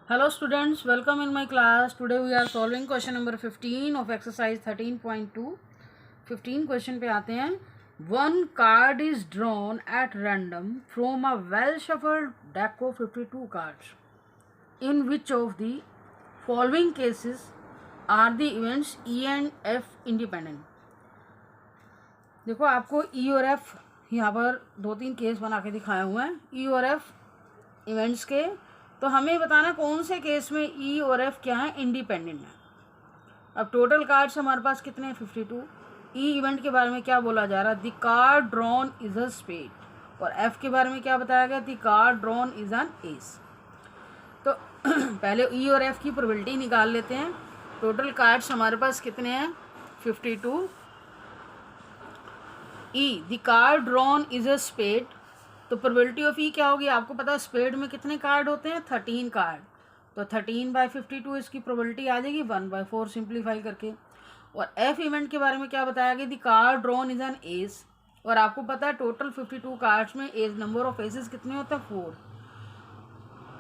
Hello students, welcome in my class. Today we are solving question number 15 of exercise 13.2. 15 question पे आते हैं. One card is drawn at random from a well shuffled deck of 52 cards. In which of the following cases are the events E and F independent? देखो आपको E और F यहाँ पर दो तीन केस बना के दिखाए हुए हैं. E और F इवेंट्स के, तो हमें बताना कौन से केस में ई और एफ क्या है, इंडिपेंडेंट है. अब टोटल कार्ड्स हमारे पास कितने हैं, 52. ई इवेंट के बारे में क्या बोला जा रहा है, the card drawn is a spade. और एफ के बारे में क्या बताया गया, the card drawn is an ace. तो पहले ई और एफ की प्रोबेबिलिटी निकाल लेते हैं. टोटल कार्ड्स हमारे पास कितने हैं, 52. E the card drawn is a spade, तो प्रोबेबिलिटी ऑफ ई क्या होगी, आपको पता है स्पेड में कितने कार्ड होते हैं, 13 कार्ड. तो 13/52 इसकी प्रोबेबिलिटी आ जाएगी 1/4 सिंप्लीफाई करके. और एफ इवेंट के बारे में क्या बताया गया, the card drawn is an S. और आपको पता है टोटल 52 कार्ड्स में एज नंबर ऑफ एसेस कितने होते हैं, 4.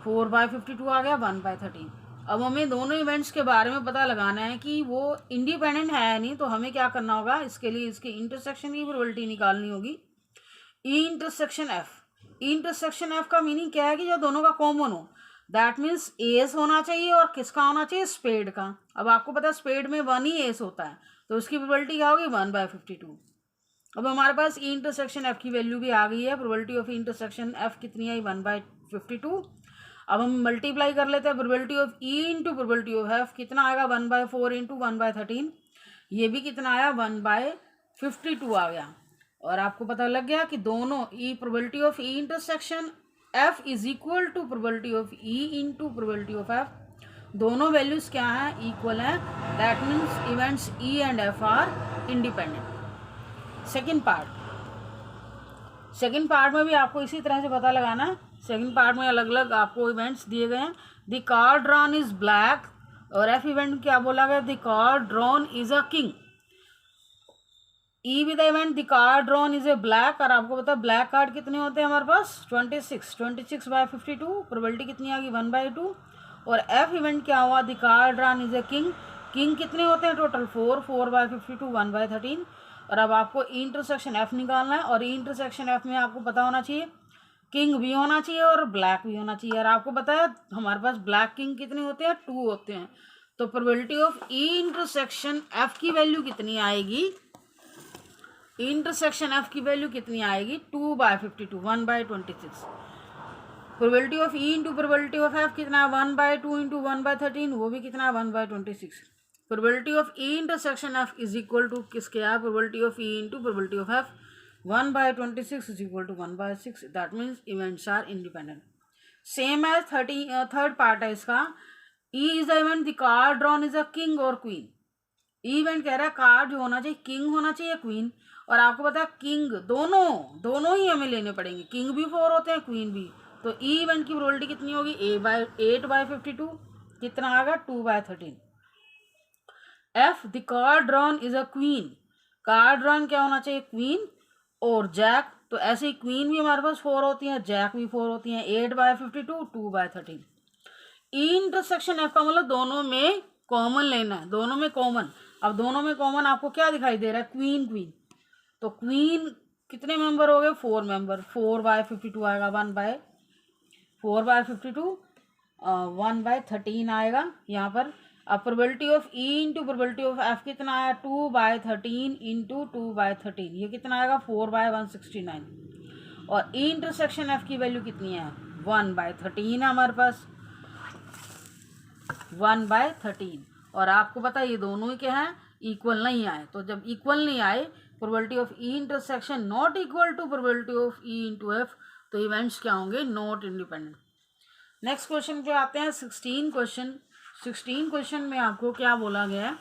4/52 आ गया 1/13. अब हमें दोनों इवेंट्स के बारे में पता लगाना है कि वो इंडिपेंडेंट है या नहीं. तो हमें क्या करना होगा, इसके लिए इसके इंटरसेक्शन की प्रोबेबिलिटी निकालनी होगी. ई इंटरसेक्शन एफ. ई इंटरसेक्शन एफ का मीनिंग क्या है कि जो दोनों का कॉमन हो. दैट मीन्स एस होना चाहिए और किसका होना चाहिए, स्पेड का. अब आपको पता है स्पेड में 1 ही एस होता है, तो उसकी प्रोबेबिलिटी क्या होगी, 1/52. अब हमारे पास ई इंटरसेक्शन एफ की वैल्यू भी आ गई है. प्रोबेबिलिटी ऑफ इंटरसेक्शन एफ कितनी आई, 1/52. अब हम मल्टीप्लाई कर लेते हैं. Probability of E into probability of F कितना आएगा, 1/4 इंटू 1/13. ये भी कितना आया, 1/52 आ गया. और आपको पता लग गया कि दोनों E probability of E intersection F is equal to probability of E into probability of F. दोनों वैल्यूज क्या हैं, इक्वल हैं. That means events E and F are independent. Second part में भी आपको इसी तरह से पता लगाना है. सेकेंड पार्ट में अलग अलग आपको इवेंट्स दिए गए हैं. The card drawn is black. और एफ इवेंट क्या बोला गया, the card drawn is a king. E with event the card drawn is a black. और आपको पता है ब्लैक कार्ड कितने होते हैं हमारे पास, 26/52. प्रोबेबिलिटी कितनी आ गई, 1/2. और एफ इवेंट क्या हुआ, the card drawn is a king. King कितने होते हैं टोटल, 4/52, 1/13. और अब आपको ई इंटरसेक्शन एफ निकालना है. और ई इंटरसेक्शन एफ में आपको पता होना चाहिए किंग भी होना चाहिए और ब्लैक भी होना चाहिए. और आपको पता है हमारे पास ब्लैक किंग कितने होते हैं, 2 होते हैं. तो probability of E intersection F की वैल्यू कितनी आएगी, इंटरसेक्शन एफ की वैल्यू कितनी आएगी, 2/52, 1/26. Probability of E into probability of F कितना है, 1/2 इंटू 1/13, वो भी कितना है, 1/26. Probability of E intersection F is equal to किसके है, probability of E into probability of F, 1/26 is equal to 1/6. That means events are independent. Same as third part है इसका. E is the event the card drawn is a king और queen. Event कह रहा है card जो होना चाहिए, king होना चाहिए, क्वीन. और आपको पता है किंग दोनों ही हमें लेने पड़ेंगे. किंग भी 4 होते हैं, क्वीन भी. तो ई इवेंट की प्रोबेबिलिटी कितनी होगी, 8/52. कितना आएगा, 2/13. F the card drawn is a queen. Card drawn क्या होना चाहिए, क्वीन और जैक. तो ऐसे ही क्वीन भी हमारे पास 4 होती हैं, जैक भी 4 होती हैं. 8/52, 2/13. ई इंटरसेक्शन एफ का मतलब दोनों में कॉमन लेना है, दोनों में कॉमन. अब दोनों में कॉमन आपको क्या दिखाई दे रहा है, क्वीन क्वीन. तो क्वीन कितने मेंबर हो गए, 4 मेंबर. 4/52 आएगा, 4/52, 1/13 आएगा यहाँ पर. अब probability of E into probability of F कितना आया, 2/13 इंटू 2/13. ये कितना आएगा, 4/169. और ई इंटरसेक्शन एफ की वैल्यू कितनी है, 1/13 है हमारे पास, 1/13. और आपको पता है ये दोनों ही क्या है, इक्वल नहीं आए. तो जब इक्वल नहीं आए, probability of E intersection not equal to probability of E into F, तो इवेंट्स क्या होंगे, नॉट इंडिपेंडेंट. नेक्स्ट क्वेश्चन पे आते हैं, 16 क्वेश्चन में आपको क्या बोला गया है.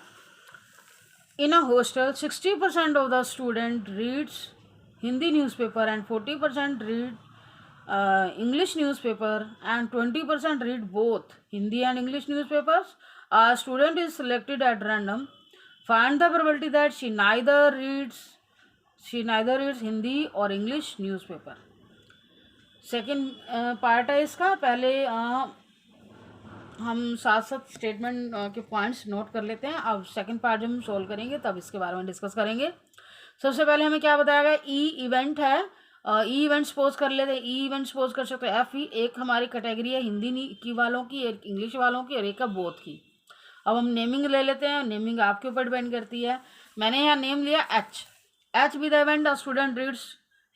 In a hostel 60% of the student reads Hindi newspaper and 40% read English newspaper and 20% read both Hindi and English newspapers. A student is selected at random. Find the probability that she neither reads Hindi or English newspaper. Second part है इसका. पहले हम साथ साथ statement के points note कर लेते हैं। अब सेकंड पार्ट जब हम सोल्व करेंगे तब इसके बारे में डिस्कस करेंगे। सबसे पहले हमें क्या बताया गया, ई इवेंट है, ई इवेंट सपोज कर लेते हैं। ई इवेंट सपोज कर सकते हैं एफ ई, एक हमारी कैटेगरी है हिंदी की वालों की, एक इंग्लिश वालों की और एक है बोथ की। अब हम नेमिंग ले लेते हैं, नेमिंग आपके ऊपर डिपेंड करती है। मैंने यहाँ नेम लिया H, H with event a student reads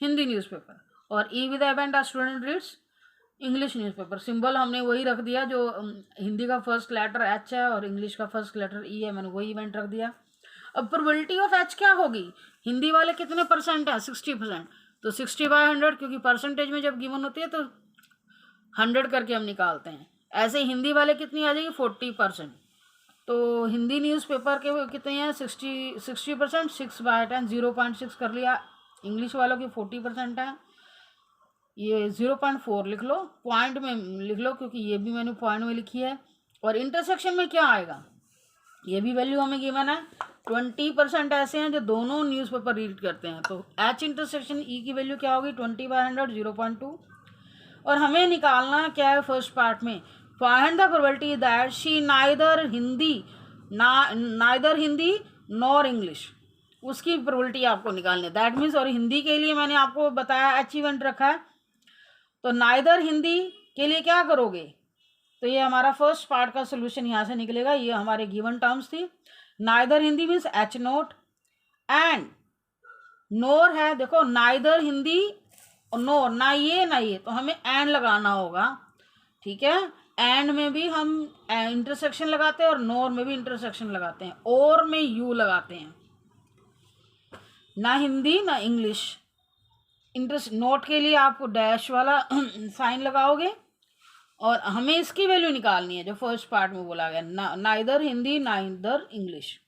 Hindi newspaper, और E with event a student reads English newspaper. Symbol हमने वही रख दिया जो हिंदी का फर्स्ट लेटर एच है और इंग्लिश का फर्स्ट लेटर ई है, मैंने वही इवेंट रख दिया। अब प्रोबेबिलिटी ऑफ एच क्या होगी, हिंदी वाले कितने परसेंट है, 60%, तो 60/100, क्योंकि परसेंटेज में जब गिवन होती है तो 100 करके हम निकालते हैं। ऐसे हिंदी वाले कितनी आ जाएगी, 40%। तो हिंदी न्यूज़पेपर के कितने हैं, 60%, 6/10, 0.6 कर लिया। इंग्लिश वालों की 40% है, ये 0.4 लिख लो, पॉइंट में लिख लो क्योंकि ये भी मैंने पॉइंट में लिखी है। और इंटरसेक्शन में क्या आएगा, ये भी वैल्यू हमें गिवन है। 20% ऐसे हैं जो दोनों न्यूज़पेपर रीड करते हैं, तो एच इंटरसेक्शन ई की वैल्यू क्या होगी, 20/100, 0.2। और हमें निकालना क्या है फर्स्ट पार्ट में, find the probability that she neither Hindi nor English, उसकी प्रोबेबिलिटी आपको निकालनी है। दैट मीन्स, और हिंदी के लिए मैंने आपको बताया एच इवेंट रखा है, तो नाइदर हिंदी के लिए क्या करोगे, तो ये हमारा फर्स्ट पार्ट का सोल्यूशन यहाँ से निकलेगा। ये हमारे गिवन टर्म्स थी। Neither Hindi means H not, and nor है, देखो नाइदर हिंदी और नोर, ना ये, तो हमें एंड लगाना होगा, ठीक है। एंड में भी हम इंटरसेक्शन लगाते हैं और नोर में भी इंटरसेक्शन लगाते हैं, और में यू लगाते हैं, ना हिंदी ना इंग्लिश। नोट के लिए आप डैश वाला साइन लगाओगे, और हमें इसकी वैल्यू निकालनी है जो फर्स्ट पार्ट में बोला गया, नाइदर हिंदी नाइदर इंग्लिश।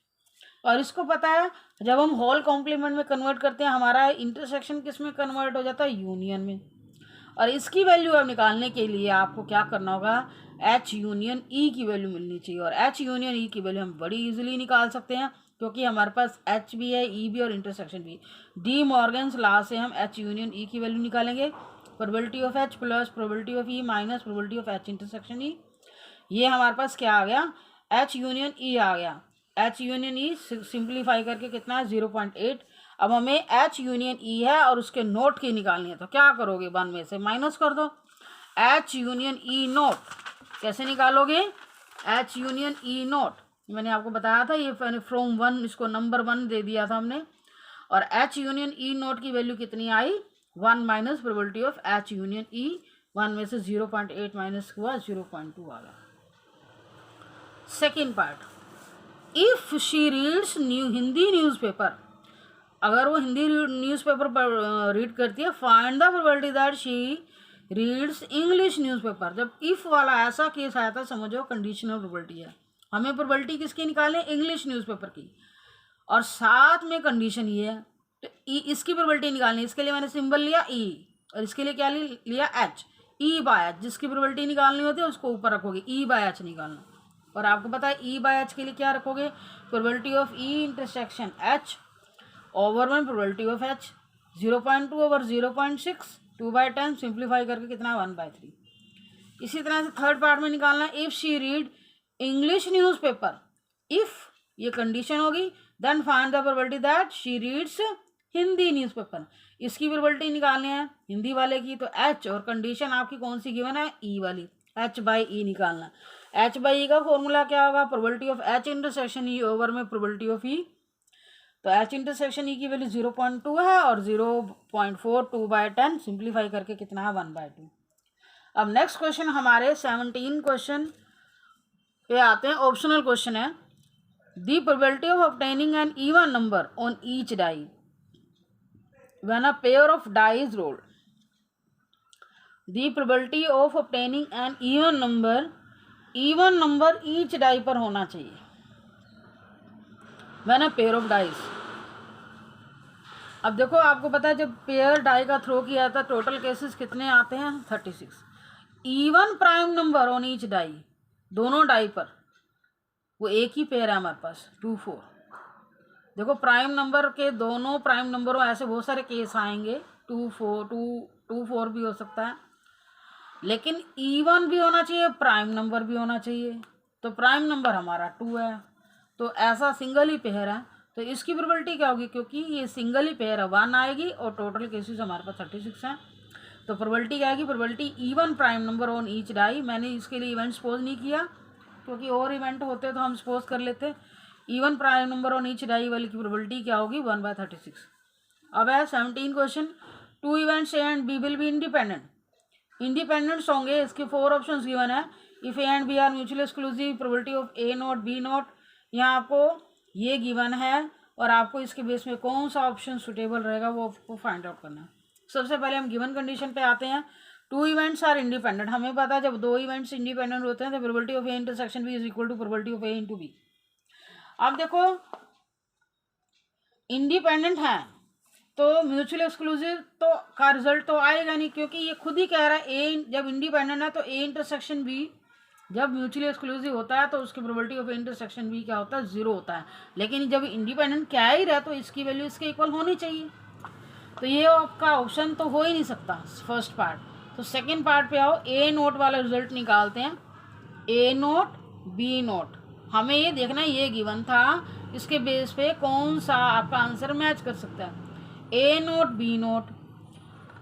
और इसको पता है जब हम होल कॉम्प्लीमेंट में कन्वर्ट करते हैं हमारा इंटरसेक्शन किस में कन्वर्ट हो जाता है, यूनियन में। और इसकी वैल्यू अब निकालने के लिए आपको क्या करना होगा, एच यूनियन ई की वैल्यू मिलनी चाहिए। और एच यूनियन ई की वैल्यू हम बड़ी इजीली निकाल सकते हैं क्योंकि हमारे पास एच भी है, ई भी और इंटरसेक्शन भी। डी मॉर्गन्स लॉ से हम एच यूनियन ई की वैल्यू निकालेंगे, probability of H plus probability of E minus probability of H intersection E. ये हमारे पास क्या आ गया, एच यूनियन ई आ गया। एच यूनियन ई सिंप्लीफाई करके कितना है, 0.8। अब हमें एच यूनियन ई है और उसके नोट की निकालनी है, तो क्या करोगे, 1 में से माइनस कर दो। एच यूनियन ई नोट कैसे निकालोगे, एच यूनियन ई नोट मैंने आपको बताया था, ये फ्रॉम 1, इसको नंबर 1 दे दिया था हमने। और एच यूनियन ई नोट की वैल्यू कितनी आई, 1 minus probability of H union E, 1 में से 0.8 माइनस हुआ 0.2 आ गया। Second part, if she reads Hindi newspaper, अगर वो हिंदी न्यूज़पेपर रीड करती है, find the probability that she reads English newspaper. जब इफ वाला ऐसा केस आया था, समझो कंडीशनल प्रोबेबिलिटी है, हमें प्रोबेबिलिटी किसकी निकालनी है, इंग्लिश न्यूज़पेपर की, और साथ में कंडीशन ये है, तो इसकी प्रोबेबिलिटी निकालनी है। इसके लिए मैंने सिंबल लिया ई, और इसके लिए क्या लिया एच, ई बाय एच। जिसकी प्रोबेबिलिटी निकालनी होती है उसको ऊपर रखोगे, ई बाय एच निकालना। और आपको पता है ई बाय एच के लिए क्या रखोगे, probability of E intersection H over 1 probability of H, 0.2 over 0.6, 2/10, simplify करके कितना 1/3। इसी तरह से थर्ड पार्ट में निकालना है, if she read English newspaper, if ये कंडीशन होगी, then find the probability that she reads Hindi newspaper. इसकी प्रोबेबिलिटी निकालनी है हिंदी वाले की, तो एच, और कंडीशन आपकी कौन सी गिवन है, ई वाली, एच बाई ई निकालना। एच बाई ई का फॉर्मूला क्या होगा, probability of H intersection E over में प्रोबेबिलिटी ऑफ ई। तो एच इंटरसेक्शन ई की वैल्यू 0.2 है और 0.4, 2/10, सिंप्लीफाई करके कितना है 1/2। अब नेक्स्ट क्वेश्चन हमारे 17 क्वेश्चन पे आते हैं, ऑप्शनल क्वेश्चन है। The probability of obtaining an even number on each die when a pair of die is rolled. The probability of obtaining an even number each die पर होना चाहिए when a pair of dies. अब देखो आपको पता है जब pair die का थ्रो किया था टोटल केसेस कितने आते हैं, 36। Even prime number on each die, दोनों डाई पर वो एक ही पेयर है हमारे पास, 2 4। देखो प्राइम नंबर के दोनों प्राइम नंबरों ऐसे बहुत सारे केस आएंगे, 2 4 भी हो सकता है। लेकिन इवन भी होना चाहिए, प्राइम नंबर भी होना चाहिए। तो प्राइम नंबर हमारा 2 है, तो ऐसा सिंगल ही पेयर है, तो इसकी प्रोबेबिलिटी क्या होगी, क्योंकि ये सिंगल ही पेयर है 1 आएगी और टोटल केसेस हमारे पास 36 हैं। तो प्रोबेबिलिटी क्या आएगी, probability even prime number on each die. मैंने इसके लिए इवेंट सपोज नहीं किया, क्योंकि और इवेंट होते तो हम सपोज कर लेते। Even prime number on each die वाली की प्रोबेबिलिटी क्या होगी, 1/36। अब है 17 question, 2 events A and B will be independent. Independents होंगे, इसके 4 ऑप्शंस गिवन है। If A and B are mutually exclusive, probability of A not B not, यहाँ आपको ये गिवन है और आपको इसके बेस में कौन सा ऑप्शन सुटेबल रहेगा वो आपको फाइंड आउट करना है। सबसे पहले हम गिवन कंडीशन पे आते हैं। 2 इवेंट्स आर इंडिपेंडेंट, हमें पता है जब 2 इवेंट्स इंडिपेंडेंट होते हैं तो probability of A intersection B is equal to probability of A into B. अब देखो इंडिपेंडेंट है तो म्यूचुअल एक्सक्लूसिव तो का रिजल्ट तो आएगा नहीं, क्योंकि ये खुद ही कह रहा है ए जब इंडिपेंडेंट है तो ए इंटरसेक्शन बी जब म्यूचुअली एक्सक्लूसिव होता है तो उसकी प्रोबेबिलिटी ऑफ इंटरसेक्शन भी क्या होता है, 0 होता है। लेकिन जब इंडिपेंडेंट क्या ही रहा तो इसकी वैल्यू इसके इक्वल होनी चाहिए, तो ये आपका ऑप्शन तो हो ही नहीं सकता फर्स्ट पार्ट। तो सेकंड पार्ट पे आओ, ए नोट वाला रिजल्ट निकालते हैं। ए नोट बी नोट, हमें ये देखना है ये गिवन था, इसके बेस पे कौन सा आपका आंसर मैच कर सकता है। ए नोट बी नोट,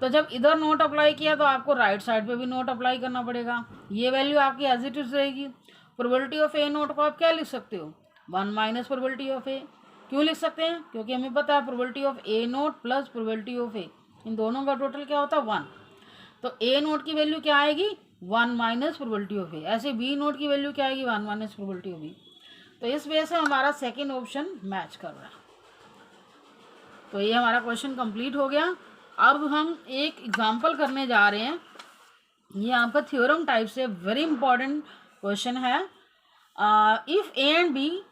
तो जब इधर नोट अप्लाई किया तो आपको राइट साइड पे भी नोट अप्लाई करना पड़ेगा। ये वैल्यू आपकी एज इट इज रहेगी। प्रोबेबिलिटी ऑफ ए नोट को आप क्या लिख सकते हो, 1 माइनस प्रोबेबिलिटी ऑफ ए। क्यों लिख सकते हैं, क्योंकि हमें पता है probability of A not plus probability of A, इन दोनों का टोटल क्या होता है 1। तो ए नोट की वैल्यू क्या आएगी, 1 माइनस प्रोबेबिलिटी ऑफ ए। ऐसे बी नोट की वैल्यू क्या आएगी, 1 माइनस प्रोबेबिलिटी ऑफ बी। तो इस वजह से हमारा सेकेंड ऑप्शन मैच कर रहा है। तो ये हमारा क्वेश्चन कंप्लीट हो गया। अब हम एक एग्जांपल करने जा रहे हैं, ये आपका थ्योरम टाइप से वेरी इंपॉर्टेंट क्वेश्चन है। If A and B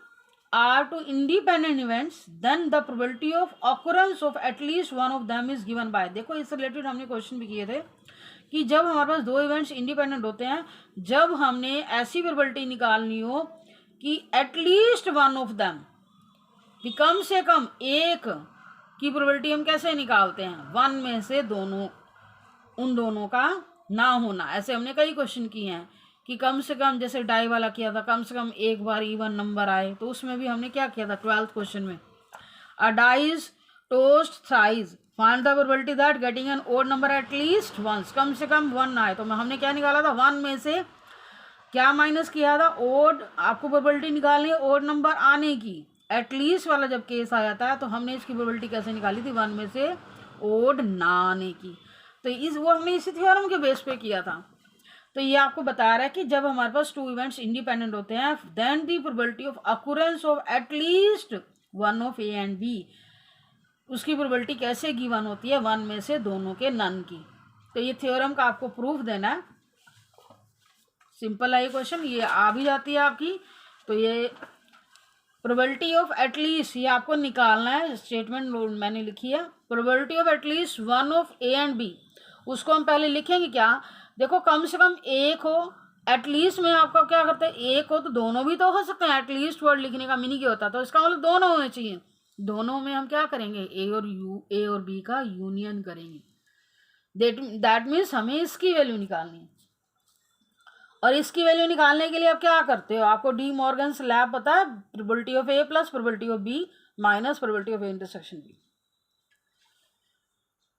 are two independent events then the probability of occurrence of at least one of them is given by. देखो इससे रिलेटेड हमने क्वेश्चन भी किए थे कि जब हमारे पास 2 इवेंट्स इंडिपेंडेंट होते हैं, जब हमने ऐसी प्रोबेबिलिटी निकालनी हो कि एटलीस्ट वन ऑफ देम, कम से कम एक की प्रोबेबिलिटी हम कैसे निकालते हैं, 1 में से दोनों, उन दोनों का ना होना। ऐसे हमने कई क्वेश्चन किए हैं कि कम से कम, जैसे डाई वाला किया था, कम से कम एक बार इवन नंबर आए, तो उसमें भी हमने क्या किया था 12th क्वेश्चन में, a dice tossed thrice find the probability that getting an odd number at least once, कम से कम 1 आए। तो हमने क्या निकाला था, 1 में से क्या माइनस किया था, ओड। आपको प्रोबेबिलिटी निकालनी है ओड नंबर आने की। एटलीस्ट वाला जब केस आ जाता है तो हमने इसकी प्रोबेबिलिटी कैसे निकाली थी, 1 में से ओड ना आने की। तो वो हमने इसी थ्योरम के बेस पे किया था। तो ये आपको बता रहा है कि जब हमारे पास 2 इवेंट्स इंडिपेंडेंट होते हैं then the probability of occurrence of at least one of A and B, उसकी प्रोबेबिलिटी कैसे गिवन होती है, 1 में से दोनों के नन की। तो ये थ्योरम का आपको प्रूफ देना है। सिंपल है ये क्वेश्चन, ये आ भी जाती है आपकी। तो ये प्रोबेबिलिटी ऑफ एटलीस्ट ये आपको निकालना है, स्टेटमेंट मैंने लिखी है। Probability of at least one of A and B, उसको हम पहले लिखेंगे क्या, देखो कम से कम एक हो। एटलीस्ट में आपका क्या करते हैं, एक हो तो दोनों भी तो हो सकते हैं। एटलीस्ट वर्ड लिखने का मीनिंग क्या होता है, तो इसका मतलब दोनों होने चाहिए। दोनों में हम क्या करेंगे, ए और बी का यूनियन करेंगे। दैट मीन्स हमें इसकी वैल्यू निकालनी है। और इसकी वैल्यू निकालने के लिए आप क्या करते हो, आपको डी मॉर्गन्स लैब पता है, probability of A plus probability of B minus probability of A intersection B.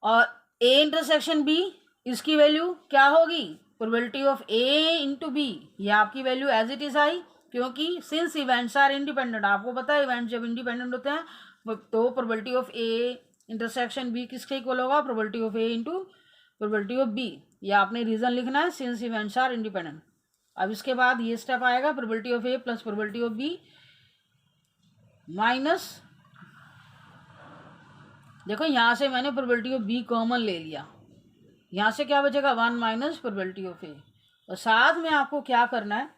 और ए इंटरसेक्शन बी, इसकी वैल्यू क्या होगी, probability of A into B. ये आपकी वैल्यू एज इट इज आई, क्योंकि सिंस इवेंट्स आर इंडिपेंडेंट, आपको पता है इवेंट जब इंडिपेंडेंट होते हैं तो probability of A intersection B किसके इक्वल होगा, probability of A into probability of B. ये आपने रीजन लिखना है, सिंस इवेंट्स आर इंडिपेंडेंट। अब इसके बाद ये स्टेप आएगा, probability of A plus probability of B minus, देखो यहाँ से मैंने प्रोबेबिलिटी ऑफ बी कॉमन ले लिया, यहाँ से क्या बचेगा 1 माइनस प्रोबेबिलिटी ऑफ ए। और साथ में आपको क्या करना है,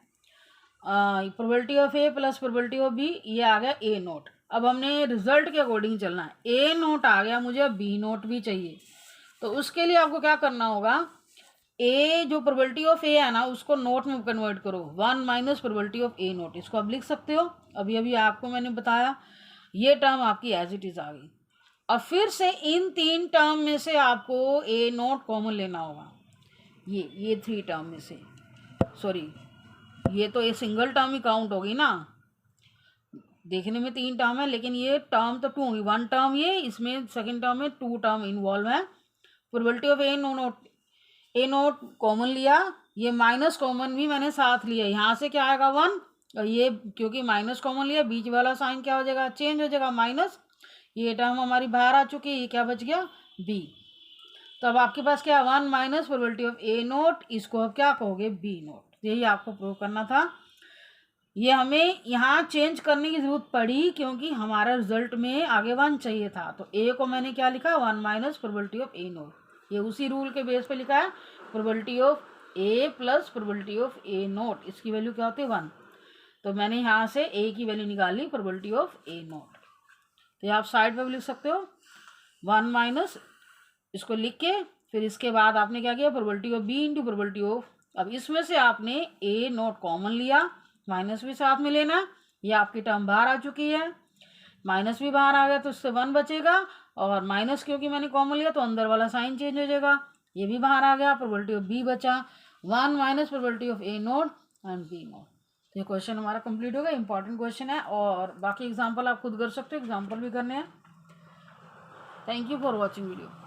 probability of A plus probability of B, ये आ गया ए नोट। अब हमने रिजल्ट के अकॉर्डिंग चलना है, ए नोट आ गया, मुझे बी नोट भी चाहिए। तो उसके लिए आपको क्या करना होगा, ए जो प्रोबेबिलिटी ऑफ ए है ना उसको नोट में कन्वर्ट करो, 1 minus probability of A note, इसको आप लिख सकते हो। अभी अभी आपको मैंने बताया, ये टर्म आपकी एज इट इज आ गई। अब फिर से इन 3 टर्म में से आपको ए नोट कॉमन लेना होगा। ये 3 टर्म में से, सॉरी ये तो ये सिंगल टर्म ही काउंट होगी ना, देखने में 3 टर्म है लेकिन ये टर्म तो 2 होंगी, 1 टर्म ये, इसमें सेकंड टर्म में 2 टर्म इन्वॉल्व है। Probability of A not common लिया, ये माइनस कॉमन भी मैंने साथ लिया, यहाँ से क्या आएगा 1, और ये क्योंकि माइनस कॉमन लिया बीच वाला साइन क्या हो जाएगा, चेंज हो जाएगा माइनस, ये टर्म हमारी बाहर आ चुकी है, ये क्या बच गया बी। तो अब आपके पास क्या 1 minus probability of A note, इसको अब क्या कहोगे बी नोट, यही आपको प्रूव करना था। ये हमें यहाँ चेंज करने की ज़रूरत पड़ी क्योंकि हमारा रिजल्ट में आगे 1 चाहिए था, तो ए को मैंने क्या लिखा 1 minus probability of A note, ये उसी रूल के बेस पे लिखा है, probability of A plus probability of A note, इसकी वैल्यू क्या होती है 1, तो मैंने यहाँ से ए की वैल्यू निकाली प्रोबेबिलिटी ऑफ ए नोट, तो आप साइड पर भी लिख सकते हो 1 माइनस, इसको लिख के फिर इसके बाद आपने क्या किया probability of B into probability of, अब इसमें से आपने ए नोट कॉमन लिया, माइनस भी साथ में लेना, ये आपकी टर्म बाहर आ चुकी है, माइनस भी बाहर आ गया तो उससे 1 बचेगा, और माइनस क्योंकि मैंने कॉमन लिया तो अंदर वाला साइन चेंज हो जाएगा, ये भी बाहर आ गया, प्रोबेबिलिटी ऑफ बी बचा 1 minus probability of A not and B not. तो ये क्वेश्चन हमारा कंप्लीट हो गया, इंपॉर्टेंट क्वेश्चन है, और बाकी एग्जाम्पल आप खुद कर सकते हो, एग्जाम्पल भी करने हैं। Thank you for watching video.